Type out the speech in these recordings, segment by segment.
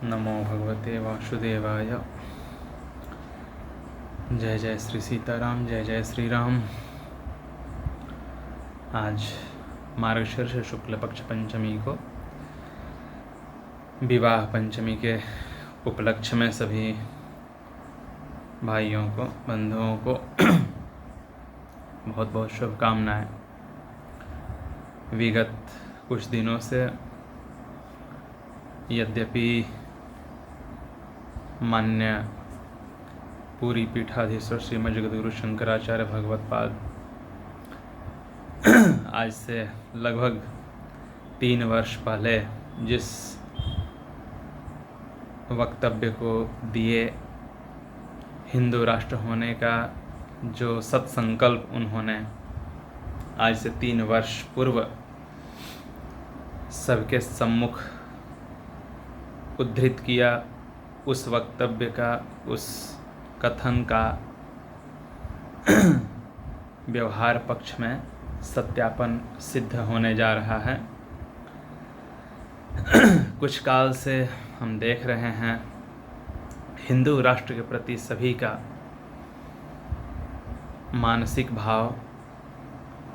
नमो भगवते वासुदेवाय। जय जय श्री सीताराम, जय जय श्री राम। आज मार्गशीर्ष शुक्ल पक्ष पंचमी को विवाह पंचमी के उपलक्ष्य में सभी भाइयों को, बंधुओं को बहुत बहुत शुभकामनाएं। विगत कुछ दिनों से यद्यपि मान्य पूरी पीठाधीश्वर श्रीमद् जगद्गुरु शंकराचार्य भगवत्पाद आज से लगभग 3 वर्ष पहले जिस वक्तव्य को दिए, हिंदू राष्ट्र होने का जो सत्संकल्प उन्होंने आज से 3 वर्ष पूर्व सबके सम्मुख उद्धृत किया, उस वक्तव्य का, उस कथन का व्यवहार पक्ष में सत्यापन सिद्ध होने जा रहा है। कुछ काल से हम देख रहे हैं हिंदू राष्ट्र के प्रति सभी का मानसिक भाव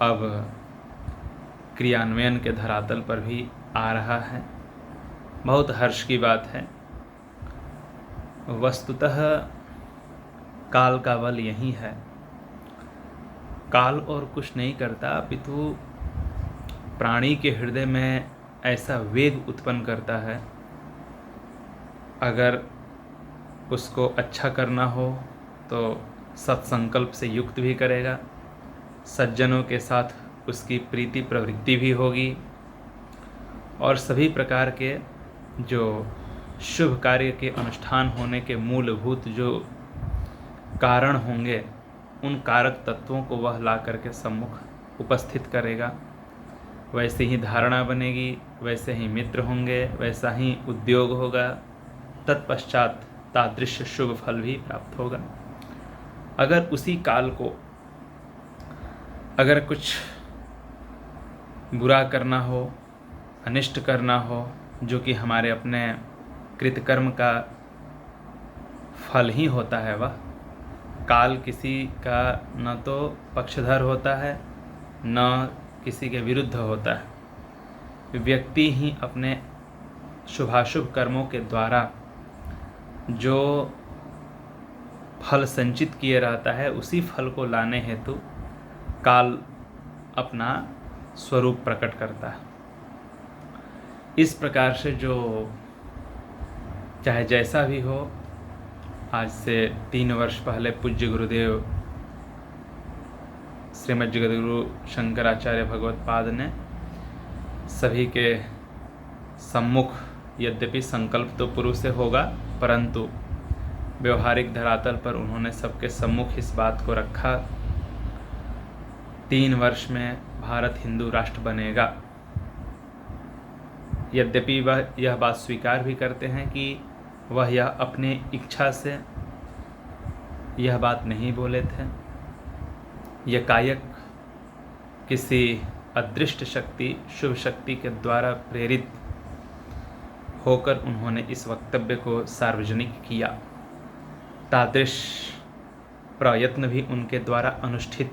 अब क्रियान्वयन के धरातल पर भी आ रहा है। बहुत हर्ष की बात है। वस्तुतः काल का बल यही है। काल और कुछ नहीं करता, अपितु प्राणी के हृदय में ऐसा वेग उत्पन्न करता है। अगर उसको अच्छा करना हो तो सत्संकल्प से युक्त भी करेगा, सज्जनों के साथ उसकी प्रीति प्रवृत्ति भी होगी, और सभी प्रकार के जो शुभ कार्य के अनुष्ठान होने के मूलभूत जो कारण होंगे, उन कारक तत्वों को वह ला करके सम्मुख उपस्थित करेगा। वैसे ही धारणा बनेगी, वैसे ही मित्र होंगे, वैसा ही उद्योग होगा, तत्पश्चात तादृश शुभ फल भी प्राप्त होगा। अगर उसी काल को अगर कुछ बुरा करना हो, अनिष्ट करना हो, जो कि हमारे अपने कृतकर्म का फल ही होता है, वह काल किसी का न तो पक्षधर होता है न किसी के विरुद्ध होता है। व्यक्ति ही अपने शुभाशुभ कर्मों के द्वारा जो फल संचित किए रहता है, उसी फल को लाने हेतु काल अपना स्वरूप प्रकट करता है। इस प्रकार से जो चाहे जैसा भी हो, आज से 3 वर्ष पहले पूज्य गुरुदेव श्रीमद् जगद्गुरु शंकराचार्य भगवत्पाद ने सभी के सम्मुख, यद्यपि संकल्प तो पूर्व से होगा, परंतु व्यवहारिक धरातल पर उन्होंने सबके सम्मुख इस बात को रखा, 3 वर्ष में भारत हिंदू राष्ट्र बनेगा। यद्यपि वह यह बात स्वीकार भी करते हैं कि वह यह अपने इच्छा से यह बात नहीं बोले थे, यकायक किसी अदृष्ट शक्ति, शुभ शक्ति के द्वारा प्रेरित होकर उन्होंने इस वक्तव्य को सार्वजनिक किया। तादृश प्रयत्न भी उनके द्वारा अनुष्ठित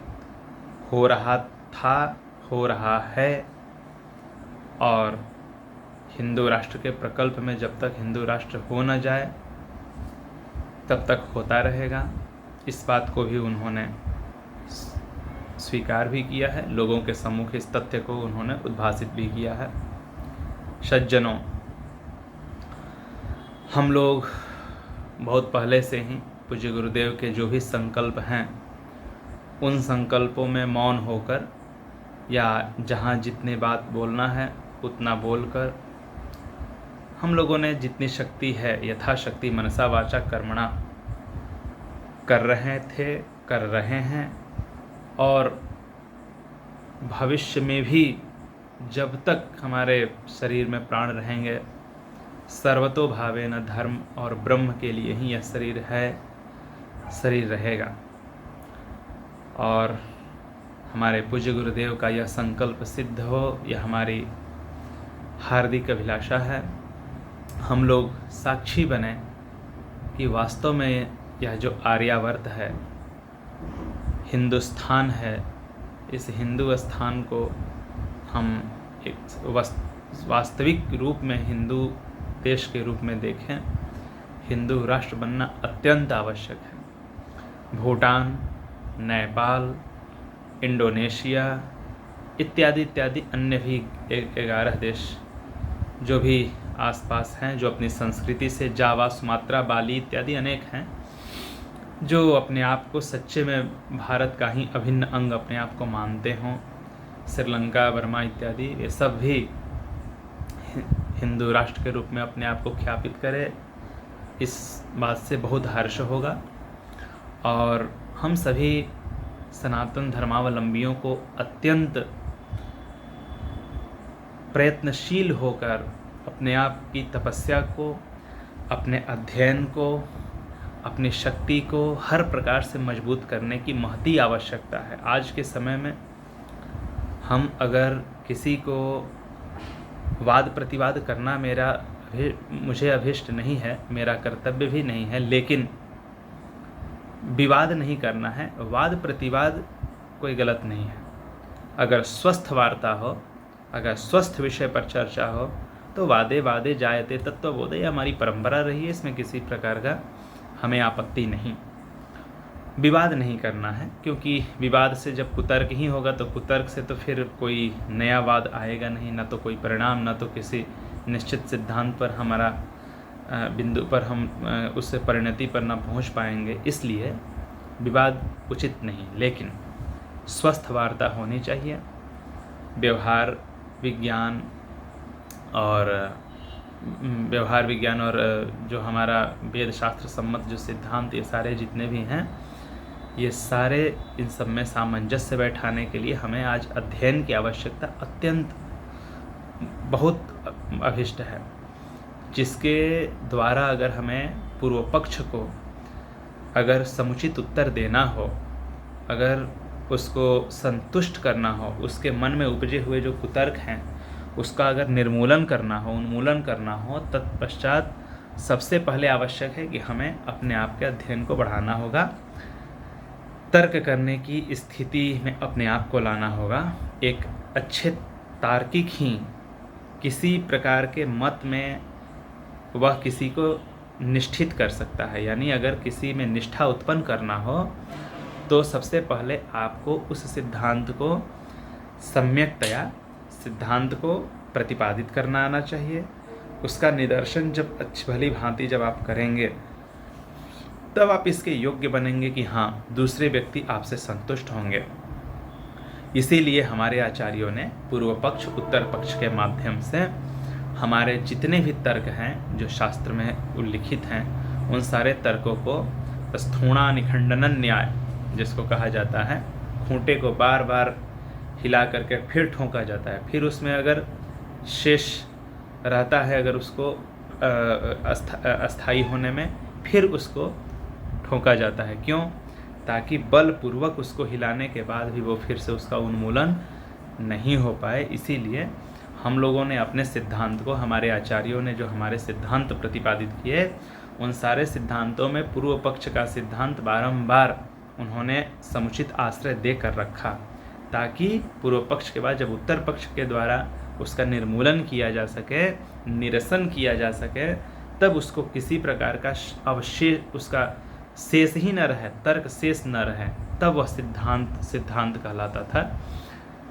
हो रहा था, हो रहा है, और हिंदू राष्ट्र के प्रकल्प में जब तक हिंदू राष्ट्र हो न जाए तब तक होता रहेगा। इस बात को भी उन्होंने स्वीकार भी किया है, लोगों के सम्मुख इस तथ्य को उन्होंने उद्भासित भी किया है। सज्जनों, हम लोग बहुत पहले से ही पूज्य गुरुदेव के जो भी संकल्प हैं, उन संकल्पों में मौन होकर या जहाँ जितनी बात बोलना है उतना बोलकर हम लोगों ने जितनी शक्ति है यथाशक्ति मनसा वाचा कर्मणा कर रहे थे, कर रहे हैं, और भविष्य में भी जब तक हमारे शरीर में प्राण रहेंगे, सर्वतो भावेन धर्म और ब्रह्म के लिए ही यह शरीर है, शरीर रहेगा। और हमारे पूज्य गुरुदेव का यह संकल्प सिद्ध हो, यह हमारी हार्दिक अभिलाषा है। हम लोग साक्षी बने कि वास्तव में यह जो आर्यावर्त है, हिंदुस्तान है, इस हिंदू स्थान को हम एक वास्तविक रूप में हिंदू देश के रूप में देखें। हिंदू राष्ट्र बनना अत्यंत आवश्यक है। भूटान, नेपाल, इंडोनेशिया इत्यादि इत्यादि अन्य भी 11 देश जो भी आसपास हैं, जो अपनी संस्कृति से, जावा, सुमात्रा, बाली इत्यादि अनेक हैं, जो अपने आप को सच्चे में भारत का ही अभिन्न अंग अपने आप को मानते हों। श्रीलंका, बर्मा इत्यादि ये सब भी हिंदू राष्ट्र के रूप में अपने आप को ख्यापित करे, इस बात से बहुत हर्ष होगा। और हम सभी सनातन धर्मावलंबियों को अत्यंत प्रयत्नशील होकर अपने आप की तपस्या को, अपने अध्ययन को, अपनी शक्ति को हर प्रकार से मजबूत करने की महती आवश्यकता है। आज के समय में हम अगर किसी को वाद प्रतिवाद करना मुझे अभिष्ट नहीं है, मेरा कर्तव्य भी नहीं है, लेकिन विवाद नहीं करना है। वाद प्रतिवाद कोई गलत नहीं है। अगर स्वस्थ वार्ता हो, अगर स्वस्थ विषय पर चर्चा हो, तो वादे वादे जायते तत्वबोधे हमारी परंपरा रही है, इसमें किसी प्रकार का हमें आपत्ति नहीं। विवाद नहीं करना है, क्योंकि विवाद से जब कुतर्क ही होगा तो कुतर्क से तो फिर कोई नया वाद आएगा नहीं, ना तो कोई परिणाम, ना तो किसी निश्चित सिद्धांत पर हमारा बिंदु पर हम उससे परिणति पर ना पहुंच पाएंगे। इसलिए विवाद उचित नहीं, लेकिन स्वस्थ वार्ता होनी चाहिए। व्यवहार विज्ञान और जो हमारा वेद शास्त्र सम्मत जो सिद्धांत, ये सारे जितने भी हैं, ये सारे इन सब में सामंजस्य बैठाने के लिए हमें आज अध्ययन की आवश्यकता अत्यंत बहुत अभिष्ट है, जिसके द्वारा अगर हमें पूर्व पक्ष को अगर समुचित उत्तर देना हो, अगर उसको संतुष्ट करना हो, उसके मन में उपजे हुए जो कुतर्क हैं उसका अगर निर्मूलन करना हो, उन्मूलन करना हो, तत्पश्चात सबसे पहले आवश्यक है कि हमें अपने आप के अध्ययन को बढ़ाना होगा, तर्क करने की स्थिति में अपने आप को लाना होगा। एक अच्छे तार्किक ही किसी प्रकार के मत में वह किसी को निष्ठित कर सकता है। यानी अगर किसी में निष्ठा उत्पन्न करना हो तो सबसे पहले आपको उस सिद्धांत को सम्यकतया सिद्धांत को प्रतिपादित करना आना चाहिए। उसका निदर्शन जब अच्छी भली भांति जब आप करेंगे, तब आप इसके योग्य बनेंगे कि हाँ, दूसरे व्यक्ति आपसे संतुष्ट होंगे। इसीलिए हमारे आचार्यों ने पूर्व पक्ष उत्तर पक्ष के माध्यम से हमारे जितने भी तर्क हैं जो शास्त्र में उल्लिखित हैं, उन सारे तर्कों को स्थूणा निखंडन न्याय जिसको कहा जाता है, खूंटे को बार बार हिला करके फिर ठोका जाता है, फिर उसमें अगर शेष रहता है, अगर उसको अस्थाई होने में, फिर उसको ठोका जाता है। क्यों? ताकि बलपूर्वक उसको हिलाने के बाद भी वो फिर से उसका उन्मूलन नहीं हो पाए। इसीलिए हम लोगों ने अपने सिद्धांत को, हमारे आचार्यों ने जो हमारे सिद्धांत प्रतिपादित किए, उन सारे सिद्धांतों में पूर्व पक्ष का सिद्धांत बारंबार उन्होंने समुचित आश्रय दे कर रखा, ताकि पूर्व पक्ष के बाद जब उत्तर पक्ष के द्वारा उसका निर्मूलन किया जा सके, निरसन किया जा सके, तब उसको किसी प्रकार का अवशेष, उसका शेष ही न रहे, तर्क शेष न रहे, तब वह सिद्धांत कहलाता था।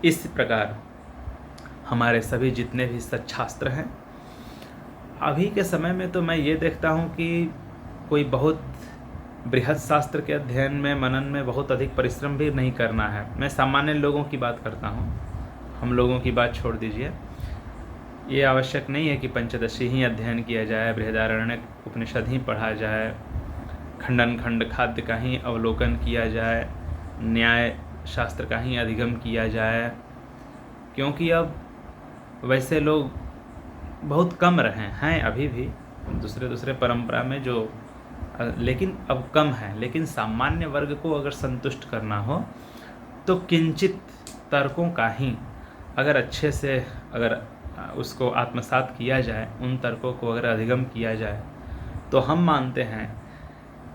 इस प्रकार हमारे सभी जितने भी सच्छास्त्र हैं, अभी के समय में तो मैं ये देखता हूँ कि कोई बहुत बृहद शास्त्र के अध्ययन में, मनन में बहुत अधिक परिश्रम भी नहीं करना है। मैं सामान्य लोगों की बात करता हूँ, हम लोगों की बात छोड़ दीजिए। ये आवश्यक नहीं है कि पंचदशी ही अध्ययन किया जाए, बृहदारण्यक उपनिषद ही पढ़ा जाए, खंडन खंड खाद्य का ही अवलोकन किया जाए, न्याय शास्त्र का ही अधिगम किया जाए, क्योंकि अब वैसे लोग बहुत कम रहे हैं, अभी भी दूसरे परंपरा में जो, लेकिन अब कम है। लेकिन सामान्य वर्ग को अगर संतुष्ट करना हो तो किंचित तर्कों का ही अगर अच्छे से अगर उसको आत्मसात किया जाए, उन तर्कों को अगर अधिगम किया जाए, तो हम मानते हैं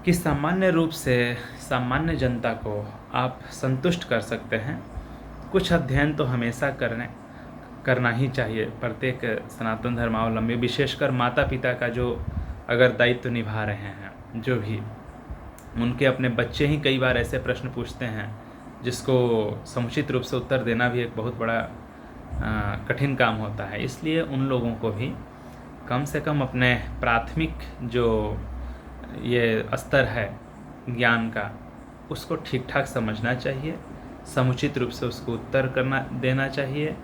कि सामान्य रूप से सामान्य जनता को आप संतुष्ट कर सकते हैं। कुछ अध्ययन तो हमेशा करना ही चाहिए प्रत्येक सनातन धर्मावलंबी, विशेषकर माता पिता का जो अगर दायित्व निभा रहे हैं, जो भी उनके अपने बच्चे ही कई बार ऐसे प्रश्न पूछते हैं जिसको समुचित रूप से उत्तर देना भी एक बहुत बड़ा कठिन काम होता है। इसलिए उन लोगों को भी कम से कम अपने प्राथमिक जो ये स्तर है ज्ञान का, उसको ठीक ठाक समझना चाहिए, समुचित रूप से उसको उत्तर देना चाहिए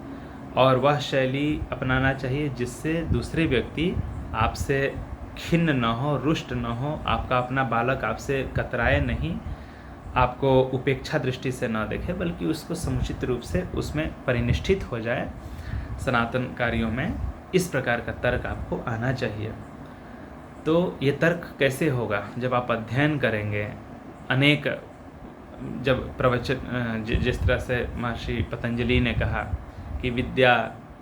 और वह शैली अपनाना चाहिए जिससे दूसरे व्यक्ति आपसे खिन्न न हो, रुष्ट न हो, आपका अपना बालक आपसे कतराए नहीं, आपको उपेक्षा दृष्टि से न देखे, बल्कि उसको समुचित रूप से उसमें परिनिष्ठित हो जाए। सनातन कार्यों में इस प्रकार का तर्क आपको आना चाहिए। तो ये तर्क कैसे होगा? जब आप अध्ययन करेंगे, अनेक जब प्रवचन, जिस तरह से महर्षि पतंजलि ने कहा कि विद्या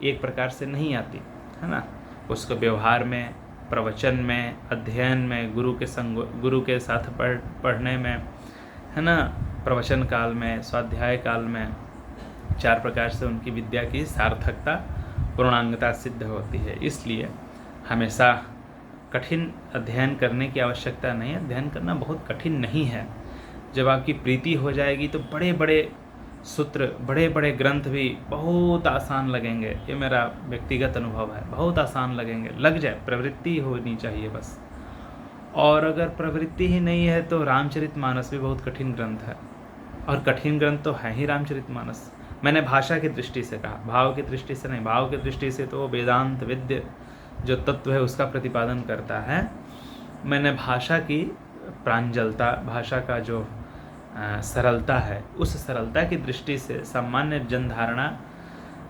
एक प्रकार से नहीं आती है ना, उसको व्यवहार में, प्रवचन में, अध्ययन में, गुरु के साथ पढ़ने में, है ना, प्रवचन काल में, स्वाध्याय काल में, 4 प्रकार से उनकी विद्या की सार्थकता, पूर्णांगता सिद्ध होती है। इसलिए हमेशा कठिन अध्ययन करने की आवश्यकता नहीं है। अध्ययन करना बहुत कठिन नहीं है। जब आपकी प्रीति हो जाएगी तो बड़े बड़े सूत्र, बड़े बड़े ग्रंथ भी बहुत आसान लगेंगे। ये मेरा व्यक्तिगत अनुभव है, बहुत आसान लगेंगे। लग जाए, प्रवृत्ति होनी चाहिए बस। और अगर प्रवृत्ति ही नहीं है तो रामचरितमानस भी बहुत कठिन ग्रंथ है, और कठिन ग्रंथ तो है ही रामचरितमानस। मैंने भाषा की दृष्टि से कहा, भाव की दृष्टि से नहीं। भाव की दृष्टि से तो वेदांत विद्य जो तत्व है उसका प्रतिपादन करता है। मैंने भाषा की प्रांजलता, भाषा का जो सरलता है, उस सरलता की दृष्टि से सामान्य जनधारणा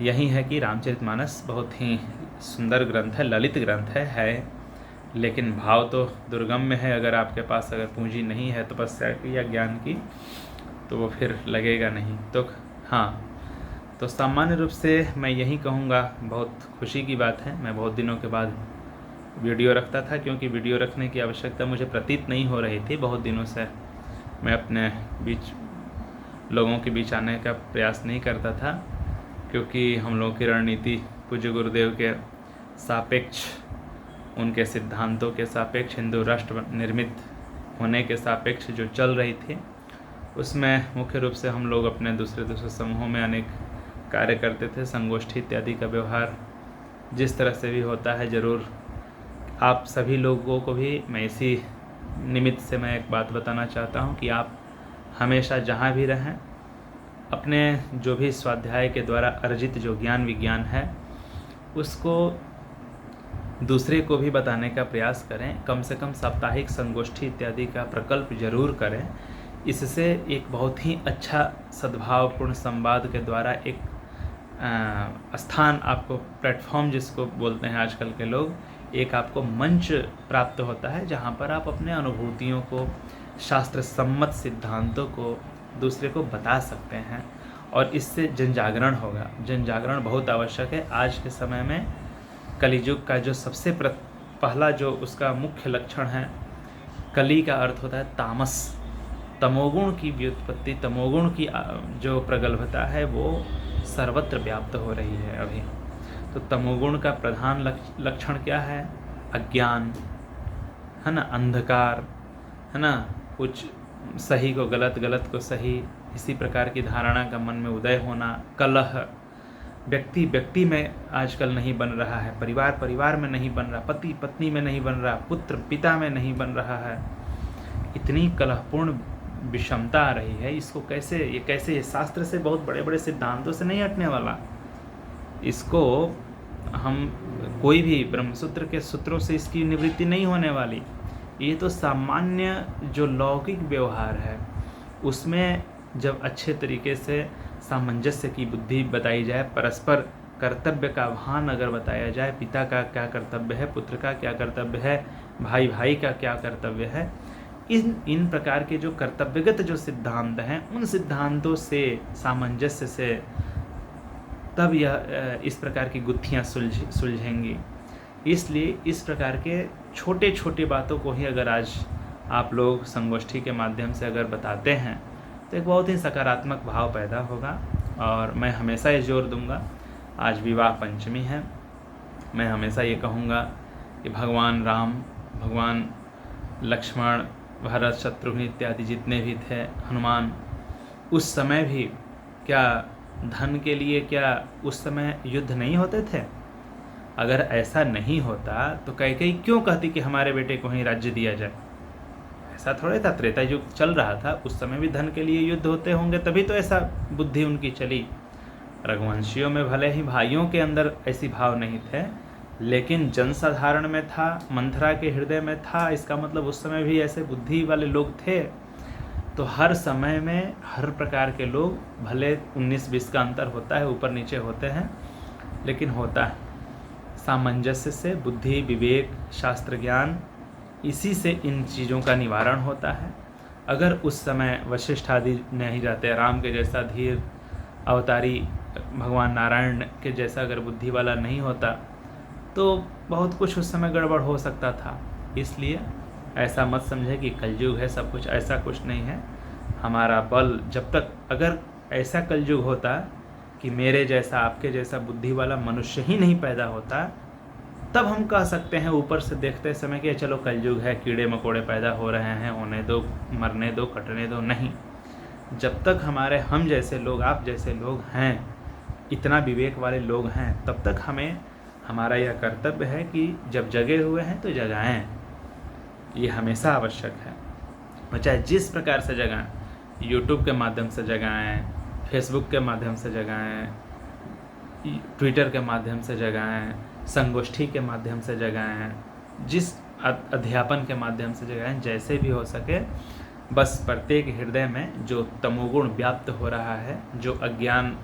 यही है कि रामचरितमानस बहुत ही सुंदर ग्रंथ है, ललित ग्रंथ है, लेकिन भाव तो दुर्गम्य है। अगर आपके पास अगर पूंजी नहीं है तपस्या की या ज्ञान की, तो वो फिर लगेगा नहीं। तो हाँ, तो सामान्य रूप से मैं यही कहूँगा। बहुत खुशी की बात है, मैं बहुत दिनों के बाद वीडियो रखता था, क्योंकि वीडियो रखने की आवश्यकता मुझे प्रतीत नहीं हो रही थी। बहुत दिनों से मैं अपने बीच लोगों के बीच आने का प्रयास नहीं करता था, क्योंकि हम लोगों की रणनीति पूज्य गुरुदेव के सापेक्ष, उनके सिद्धांतों के सापेक्ष, हिंदू राष्ट्र निर्मित होने के सापेक्ष जो चल रही थी, उसमें मुख्य रूप से हम लोग अपने दूसरे समूहों में अनेक कार्य करते थे। संगोष्ठी इत्यादि का व्यवहार जिस तरह से भी होता है, ज़रूर आप सभी लोगों को भी मैं इसी निमित्त से मैं एक बात बताना चाहता हूँ कि आप हमेशा जहाँ भी रहें, अपने जो भी स्वाध्याय के द्वारा अर्जित जो ज्ञान विज्ञान है, उसको दूसरे को भी बताने का प्रयास करें। कम से कम साप्ताहिक संगोष्ठी इत्यादि का प्रकल्प जरूर करें। इससे एक बहुत ही अच्छा सद्भावपूर्ण संवाद के द्वारा एक स्थान आपको, प्लेटफॉर्म जिसको बोलते हैं आजकल के लोग, एक आपको मंच प्राप्त होता है, जहाँ पर आप अपने अनुभूतियों को, शास्त्र सम्मत सिद्धांतों को दूसरे को बता सकते हैं, और इससे जन जागरण होगा। जन जागरण बहुत आवश्यक है आज के समय में। कलियुग का जो सबसे पहला जो उसका मुख्य लक्षण है, कली का अर्थ होता है तामस, तमोगुण की व्युत्पत्ति, तमोगुण की जो प्रगल्भता है वो सर्वत्र व्याप्त हो रही है अभी। तो तमोगुण का प्रधान लक्षण क्या है? अज्ञान, है ना, अंधकार, है ना, कुछ सही को गलत, गलत को सही, इसी प्रकार की धारणा का मन में उदय होना, कलह व्यक्ति व्यक्ति में आजकल नहीं बन रहा है, परिवार परिवार में नहीं बन रहा, पति पत्नी में नहीं बन रहा, पुत्र पिता में नहीं बन रहा है। इतनी कलहपूर्ण विषमता आ रही है। इसको कैसे ये शास्त्र से, बहुत बड़े बड़े सिद्धांतों से नहीं हटने वाला। इसको हम कोई भी ब्रह्मसूत्र के सूत्रों से इसकी निवृत्ति नहीं होने वाली। ये तो सामान्य जो लौकिक व्यवहार है उसमें जब अच्छे तरीके से सामंजस्य की बुद्धि बताई जाए, परस्पर कर्तव्य का भान अगर बताया जाए, पिता का क्या कर्तव्य है, पुत्र का क्या कर्तव्य है, भाई भाई का क्या कर्तव्य है, इन प्रकार के जो कर्तव्यगत जो सिद्धांत हैं, उन सिद्धांतों से सामंजस्य से तब यह इस प्रकार की गुत्थियाँ सुलझेंगी। इसलिए इस प्रकार के छोटे छोटे बातों को ही अगर आज आप लोग संगोष्ठी के माध्यम से अगर बताते हैं तो एक बहुत ही सकारात्मक भाव पैदा होगा। और मैं हमेशा ये जोर दूंगा, आज विवाह पंचमी है, मैं हमेशा ये कहूँगा कि भगवान राम, भगवान लक्ष्मण, भरत, शत्रुघ्न इत्यादि जितने भी थे, हनुमान, उस समय भी क्या धन के लिए क्या उस समय युद्ध नहीं होते थे? अगर ऐसा नहीं होता तो कैकेयी क्यों कहती कि हमारे बेटे को ही राज्य दिया जाए? ऐसा थोड़े था, त्रेता युग चल रहा था, उस समय भी धन के लिए युद्ध होते होंगे, तभी तो ऐसा बुद्धि उनकी चली। रघुवंशियों में भले ही भाइयों के अंदर ऐसी भाव नहीं थे, लेकिन जनसाधारण में था, मंथरा के हृदय में था। इसका मतलब उस समय भी ऐसे बुद्धि वाले लोग थे। तो हर समय में हर प्रकार के लोग, भले 19-20 का अंतर होता है, ऊपर नीचे होते हैं, लेकिन होता है सामंजस्य से। बुद्धि, विवेक, शास्त्र ज्ञान, इसी से इन चीज़ों का निवारण होता है। अगर उस समय वशिष्ठ आदि नहीं रहते, राम के जैसा धीर अवतारी भगवान नारायण के जैसा अगर बुद्धि वाला नहीं होता, तो बहुत कुछ उस समय गड़बड़ हो सकता था। इसलिए ऐसा मत समझे कि कलयुग है सब कुछ, ऐसा कुछ नहीं है। हमारा बल जब तक, अगर ऐसा कलयुग होता कि मेरे जैसा, आपके जैसा बुद्धि वाला मनुष्य ही नहीं पैदा होता, तब हम कह सकते हैं ऊपर से देखते समय कि चलो कलयुग है, कीड़े मकोड़े पैदा हो रहे हैं, होने दो, मरने दो, कटने दो। नहीं, जब तक हमारे हम जैसे लोग, आप जैसे लोग हैं, इतना विवेक वाले लोग हैं, तब तक हमें, हमारा यह कर्तव्य है कि जब जगे हुए हैं तो जगाएं। ये हमेशा आवश्यक है। और चाहे जिस प्रकार से जगाएं, यूट्यूब के माध्यम से जगाएं, फेसबुक के माध्यम से जगाएं, ट्विटर के माध्यम से जगाएं, संगोष्ठी के माध्यम से जगाएं, जिस अध्यापन के माध्यम से जगाएं, जैसे भी हो सके, बस प्रत्येक हृदय में जो तमोगुण व्याप्त हो रहा है, जो अज्ञान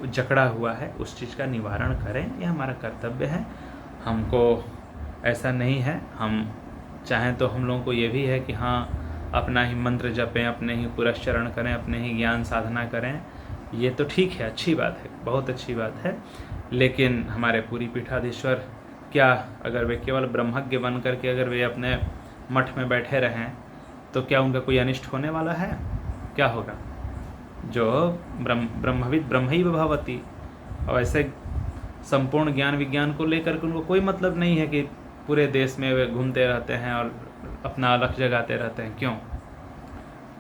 जकड़ा हुआ है, उस चीज़ का निवारण करें। यह हमारा कर्तव्य है। हमको ऐसा नहीं है, हम चाहें तो हम लोगों को ये भी है कि हाँ, अपना ही मंत्र जपें, अपने ही पुरस्चरण करें, अपने ही ज्ञान साधना करें। ये तो ठीक है, अच्छी बात है, बहुत अच्छी बात है। लेकिन हमारे पूरी पीठाधीश्वर, क्या अगर वे केवल ब्रह्मज्ञ बन करके अगर वे अपने मठ में बैठे रहें तो क्या उनका कोई अनिष्ट होने वाला है? क्या होगा? जो ब्रह्मविद ब्रह्मैव भवति। और ऐसे संपूर्ण ज्ञान विज्ञान को लेकर के उनको कोई मतलब नहीं है कि पूरे देश में वे घूमते रहते हैं और अपना अलख जगाते रहते हैं। क्यों?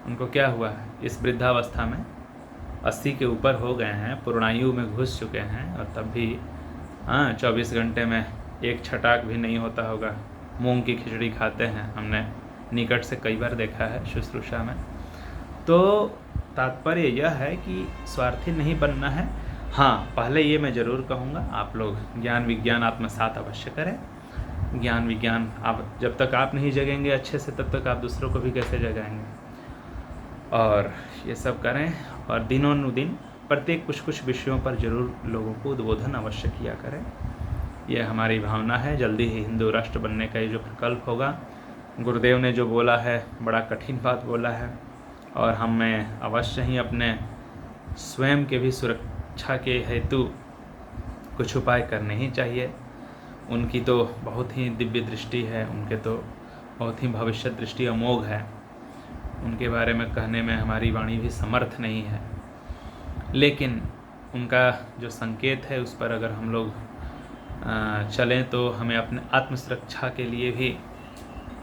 उनको क्या हुआ है? इस वृद्धावस्था में 80 के ऊपर हो गए हैं, पूर्णायु में घुस चुके हैं, और तब भी 24 घंटे में एक छटाक भी नहीं होता होगा। मूंग की खिचड़ी खाते हैं, हमने निकट से कई बार देखा है शुश्रूषा में। तो तात्पर्य यह है कि स्वार्थी नहीं बनना है। हाँ, पहले ये मैं ज़रूर कहूँगा, आप लोग ज्ञान विज्ञान आत्मसात अवश्य करें। ज्ञान विज्ञान आप जब तक आप नहीं जगेंगे अच्छे से, तब तक आप दूसरों को भी कैसे जगाएंगे? और ये सब करें, और दिनों-दिन प्रत्येक कुछ विषयों पर जरूर लोगों को उद्बोधन अवश्य किया करें। यह हमारी भावना है। जल्दी ही हिंदू राष्ट्र बनने का ये जो प्रकल्प होगा, गुरुदेव ने जो बोला है, बड़ा कठिन बात बोला है, और हमें अवश्य ही अपने स्वयं के भी सुरक्षा के हेतु कुछ उपाय करने ही चाहिए। उनकी तो बहुत ही दिव्य दृष्टि है, उनके तो बहुत ही भविष्य दृष्टि अमोघ है। उनके बारे में कहने में हमारी वाणी भी समर्थ नहीं है, लेकिन उनका जो संकेत है उस पर अगर हम लोग चलें तो हमें अपने आत्मसुरक्षा के लिए भी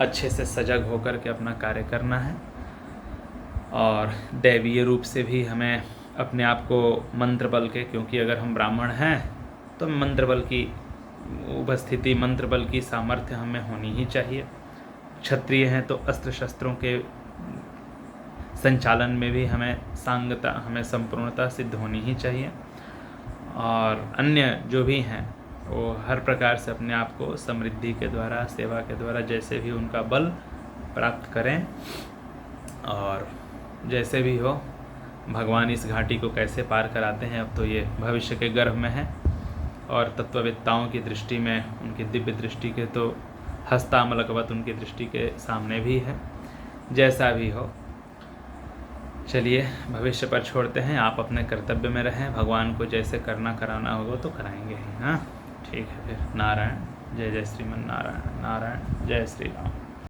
अच्छे से सजग होकर के अपना कार्य करना है। और दैवीय रूप से भी हमें अपने आप को मंत्र बल के, क्योंकि अगर हम ब्राह्मण हैं तो मंत्र बल की उपस्थिति, मंत्र बल की सामर्थ्य हमें होनी ही चाहिए। क्षत्रिय हैं तो अस्त्र शस्त्रों के संचालन में भी हमें सांगता, हमें संपूर्णता सिद्ध होनी ही चाहिए। और अन्य जो भी हैं वो हर प्रकार से अपने आप को समृद्धि के द्वारा, सेवा के द्वारा, जैसे भी उनका बल प्राप्त करें। और जैसे भी हो, भगवान इस घाटी को कैसे पार कराते हैं, अब तो ये भविष्य के गर्भ में है। और तत्ववेत्ताओं की दृष्टि में, उनकी दिव्य दृष्टि के तो हस्तामलकवत उनकी दृष्टि के सामने भी है। जैसा भी हो, चलिए भविष्य पर छोड़ते हैं, आप अपने कर्तव्य में रहें, भगवान को जैसे करना कराना होगा तो कराएंगे ही। हाँ ठीक है फिर। नारायण जय जय श्रीमन नारायण। नारायण जय श्री राम।